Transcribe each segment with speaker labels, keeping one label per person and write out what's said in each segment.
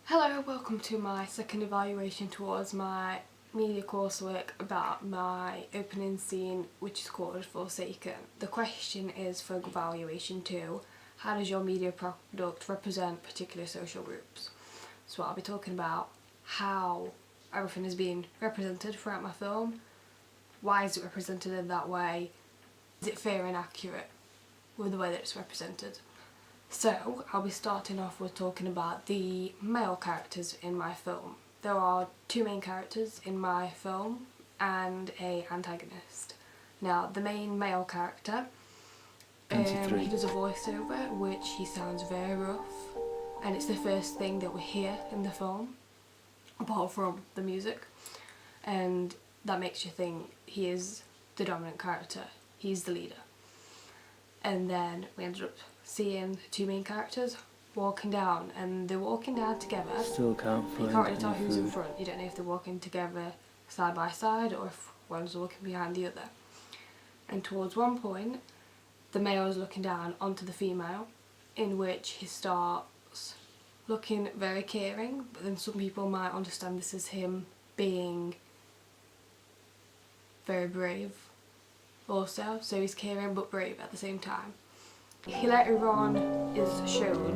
Speaker 1: Hello, welcome to my second evaluation towards my media coursework about my opening scene, which is called Forsaken. The question is for evaluation 2, how does your media product represent particular social groups? So I'll be talking about how everything is being represented throughout my film, why is it represented in that way, is it fair and accurate with the way that it's represented. So, I'll be starting off with talking about the male characters in my film. There are two main characters in my film and an antagonist. Now, the main male character, he does a voiceover which he sounds very rough, and it's the first thing that we hear in the film, apart from the music, and that makes you think he is the dominant character, he's the leader. And then we ended up seeing the two main characters walking down, and they're walking down together.
Speaker 2: Still can't find
Speaker 1: You can't really tell
Speaker 2: any
Speaker 1: who's in
Speaker 2: food.
Speaker 1: front. You don't know if they're walking together side by side or if one's walking behind the other. And towards one point, the male is looking down onto the female, in which he starts looking very caring, but then some people might understand this as him being very brave also, so he's caring but brave at the same time. He later on is shown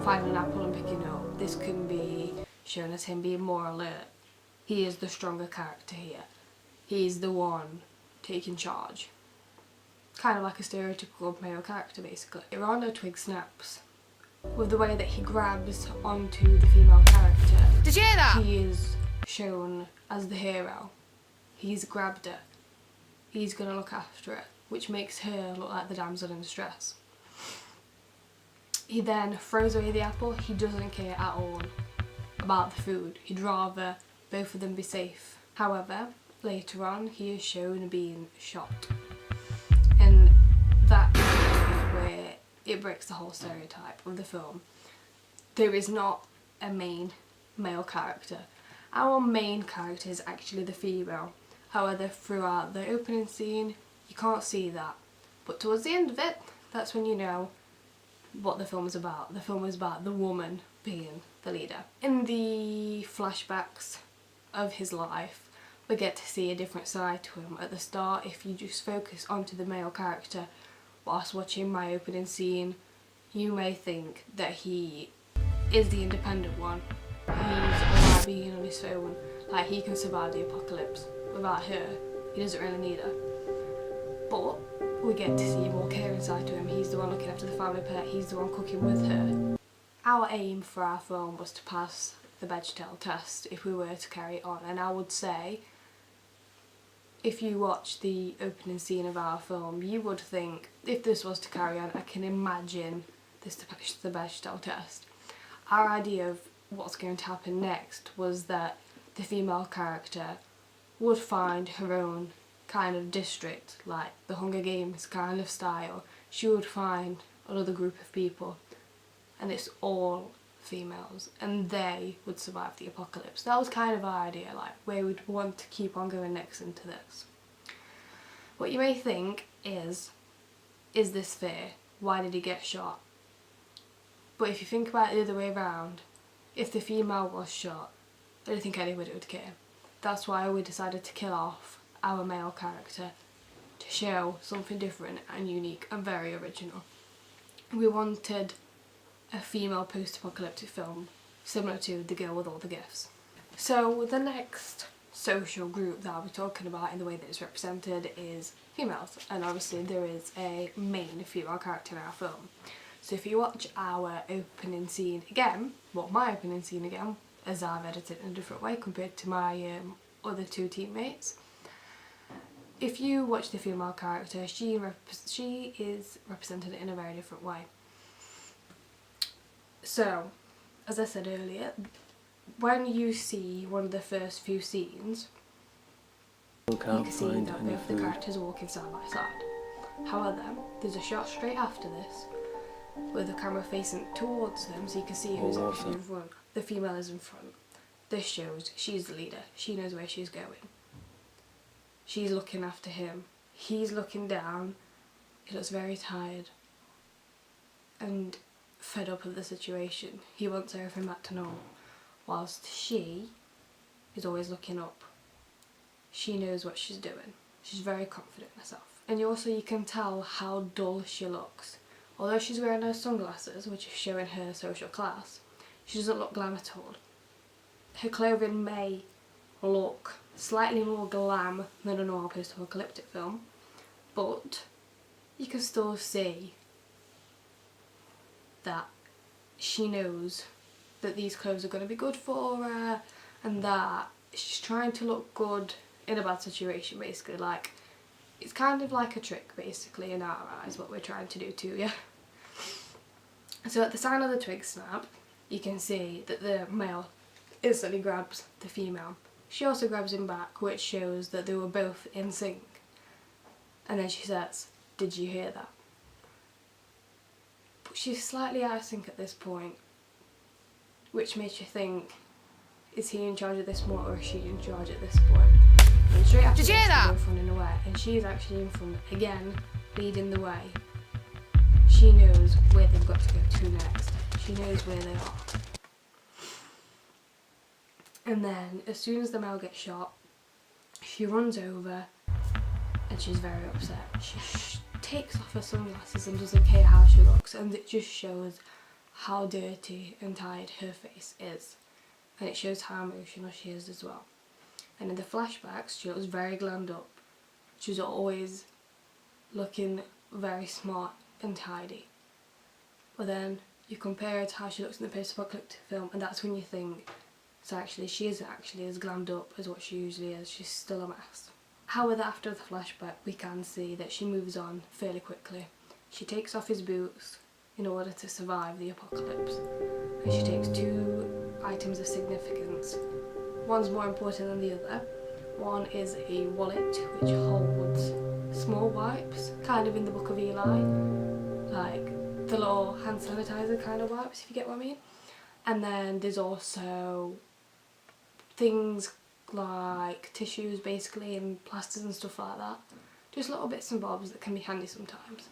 Speaker 1: finding an apple and picking it up. This can be shown as him being more alert. He is the stronger character here. He's the one taking charge. Kind of like a stereotypical male character basically. Later on, a twig snaps. With the way that he grabs onto the female character,
Speaker 3: Did you hear that?
Speaker 1: he is shown as the hero. He's grabbed her. He's going to look after it, which makes her look like the damsel in distress. He then throws away the apple. He doesn't care at all about the food. He'd rather both of them be safe. However, later on, he is shown being shot. And that is where it breaks the whole stereotype of the film. There is not a main male character. Our main character is actually the female. However, throughout the opening scene, you can't see that. But towards the end of it, that's when you know what the film is about. The film is about the woman being the leader. In the flashbacks of his life, we get to see a different side to him. At the start, if you just focus onto the male character whilst watching my opening scene, you may think that he is the independent one. He's alright being on his phone, like he can survive the apocalypse. Without her, he doesn't really need her. But we get to see a more caring side to him. He's the one looking after the family pet, he's the one cooking with her. Our aim for our film was to pass the Bechdel test if we were to carry it on, and I would say if you watch the opening scene of our film, you would think, if this was to carry on, I can imagine this to pass the Bechdel test. Our idea of what's going to happen next was that the female character would find her own kind of district, like the Hunger Games kind of style. She would find another group of people, and it's all females, and they would survive the apocalypse. That was kind of our idea, like where we'd want to keep on going next into this. What you may think is this fair? Why did he get shot? But if you think about it the other way around, if the female was shot, I don't think anybody would care. That's why we decided to kill off our male character, to show something different and unique and very original. We wanted a female post-apocalyptic film similar to The Girl with All the Gifts. So the next social group that I'll be talking about in the way that it's represented is females, and obviously there is a main female character in our film. So if you watch our opening scene again, my opening scene again, as I've edited in a different way compared to my other two teammates. If you watch the female character, she is represented in a very different way. So, as I said earlier, when you see one of the first few scenes, you can see that both the characters are walking side by side. However, there's a shot straight after this with the camera facing towards them, so you can see who's actually in front. The female is in front. This shows she's the leader. She knows where she's going. She's looking after him. He's looking down. He looks very tired and fed up of the situation. He wants everything back to normal. whilst she is always looking up. She knows what she's doing. She's very confident in herself. And you can tell how dull she looks. Although she's wearing her sunglasses, which is showing her social class, she doesn't look glam at all. Her clothing may look slightly more glam than a normal post-apocalyptic film, but you can still see that she knows that these clothes are going to be good for her, and that she's trying to look good in a bad situation, basically. Like, it's kind of like a trick, basically, in our eyes, what we're trying to do to you. So at the sign of the twig snap, you can see that the male instantly grabs the female. She also grabs him back, which shows that they were both in sync. And then she says, "Did you hear that?" But she's slightly out of sync at this point, which makes you think, is he in charge at this point, or is she in charge at this point? And straight after, did you hear that? They're both running away, and she's actually in front, again, leading the way. She knows where they've got to go to next. She knows where they are. And then, as soon as the male gets shot, she runs over and she's very upset. She takes off her sunglasses and doesn't care how she looks, and it just shows how dirty and tired her face is. And it shows how emotional she is as well. And in the flashbacks, she looks very glammed up. She's always looking very smart and tidy. But then you compare it to how she looks in the post-apocalyptic film, and that's when you think, so actually she isn't actually as glammed up as what she usually is. She's still a mess. However, after the flashback, we can see that she moves on fairly quickly. She takes off his boots in order to survive the apocalypse, and she takes 2 items of significance. One's more important than the other. One is a wallet which holds small wipes, kind of in the Book of Eli, like the little hand sanitizer kind of wipes, if you get what I mean. And then there's also things like tissues, basically, and plasters and stuff like that. Just little bits and bobs that can be handy sometimes.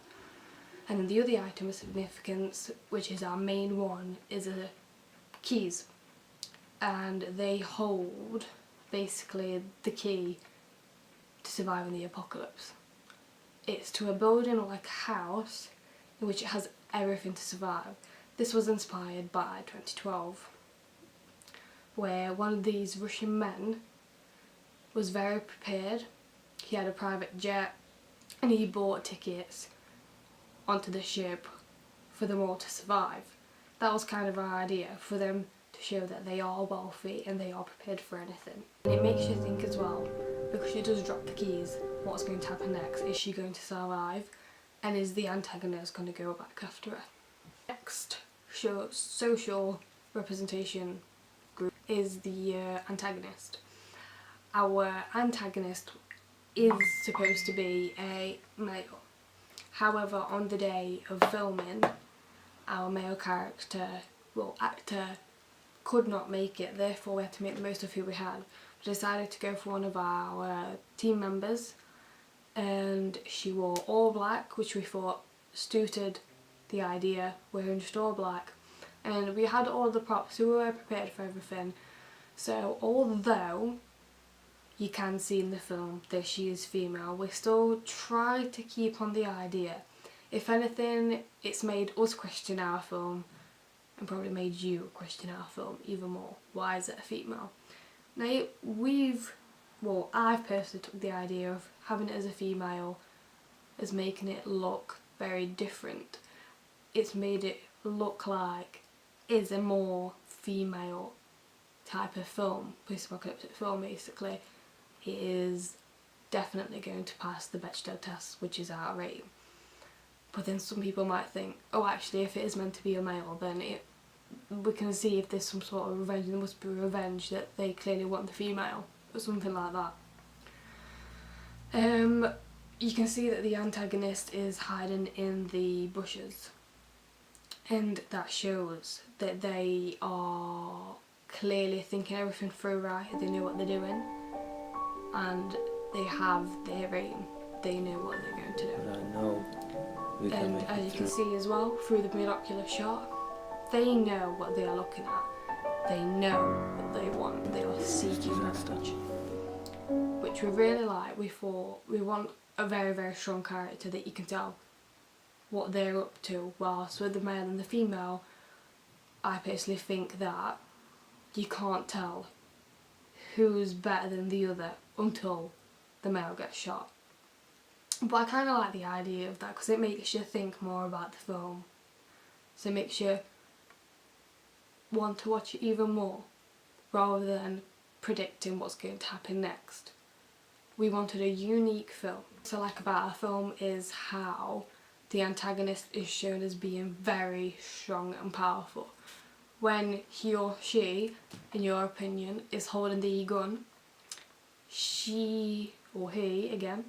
Speaker 1: And then the other item of significance, which is our main one, is keys. And they hold basically the key to surviving the apocalypse. It's to a building or like a house in which it has everything to survive. This was inspired by 2012, where one of these Russian men was very prepared. He had a private jet and he bought tickets onto the ship for them all to survive. That was kind of our idea, for them to show that they are wealthy and they are prepared for anything. And it makes you think as well, because she does drop the keys, what's going to happen next? Is she going to survive? And is the antagonist going to go back after her? Next social representation group is the antagonist. Our antagonist is supposed to be a male. However, on the day of filming, our male actor could not make it, therefore we had to make the most of who we had. We decided to go for one of our team members, and she wore all black, which we thought suited the idea, wearing just all black. And we had all the props, so we were prepared for everything. So although you can see in the film that she is female, we still try to keep on the idea. If anything, it's made us question our film, and probably made you question our film even more. Why is it a female? Now I've personally took the idea of having it as a female as making it look very different. It's made it look like it's a more female type of film, post-apocalyptic film basically. It is definitely going to pass the Bechdel test, which is our rating. But then some people might think, oh actually if it is meant to be a male, then we can see if there's some sort of revenge, there must be revenge that they clearly want the female, or something like that. You can see that the antagonist is hiding in the bushes, and that shows that they are clearly thinking everything through right, they know what they're doing, and they have their aim, they know what they're going to do.
Speaker 2: But I know we can
Speaker 1: and as you can see as well, through the binocular shot, they know what they are looking at. They know what they want, they are seeking knowledge. Which we really like. We thought we want a very, very strong character that you can tell what they're up to, whilst with the male and the female, I personally think that you can't tell who's better than the other until the male gets shot. But I kind of like the idea of that because it makes you think more about the film. So it makes you want to watch it even more rather than predicting what's going to happen next. We wanted a unique film. What I like about our film is how the antagonist is shown as being very strong and powerful. When he or she, in your opinion, is holding the gun, she or he, again,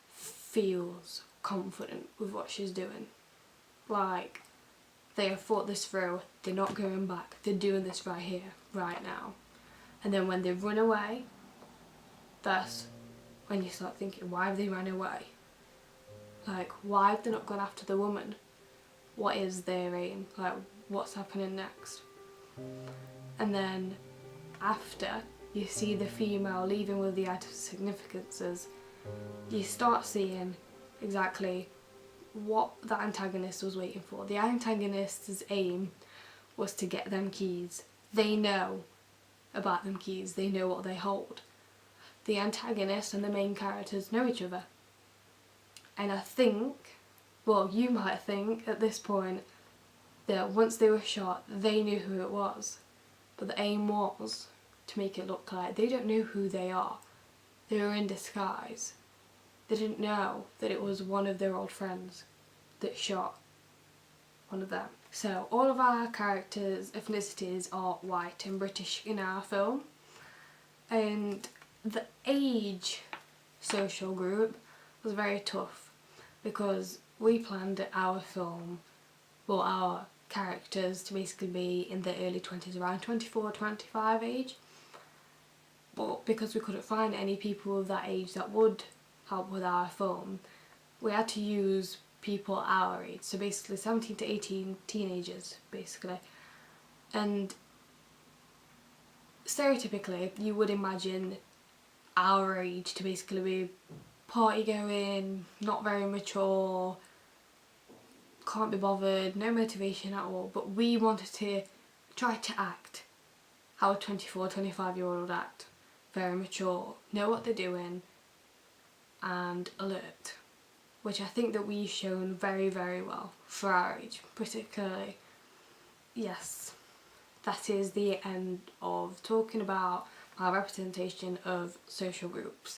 Speaker 1: feels confident with what she's doing. Like, they have thought this through, they're not going back, they're doing this right here, right now. And then when they run away, that's when you start thinking, why have they run away? Like, why have they not gone after the woman? What is their aim? Like, what's happening next? And then after you see the female leaving with the item significances, you start seeing exactly what the antagonist was waiting for. The antagonist's aim was to get them keys. They know about them keys, they know what they hold. The antagonist and the main characters know each other. And I think, well, you might think at this point that once they were shot, they knew who it was. But the aim was to make it look like they don't know who they are. They were in disguise. They didn't know that it was one of their old friends that shot one of them. So all of our characters' ethnicities are white and British in our film. And the age social group was very tough because we planned our film, well, our characters to basically be in their early 20s, around 24, 25 age. But because we couldn't find any people of that age that would help with our film, we had to use people our age, so basically 17 to 18 teenagers, basically. And stereotypically, you would imagine our age to basically be party going, not very mature, can't be bothered, no motivation at all. But we wanted to try to act how a 24, 25-year-old would act. Very mature, know what they're doing, and alert. Which I think that we've shown very, very well for our age, particularly. Yes, that is the end of talking about our representation of social groups.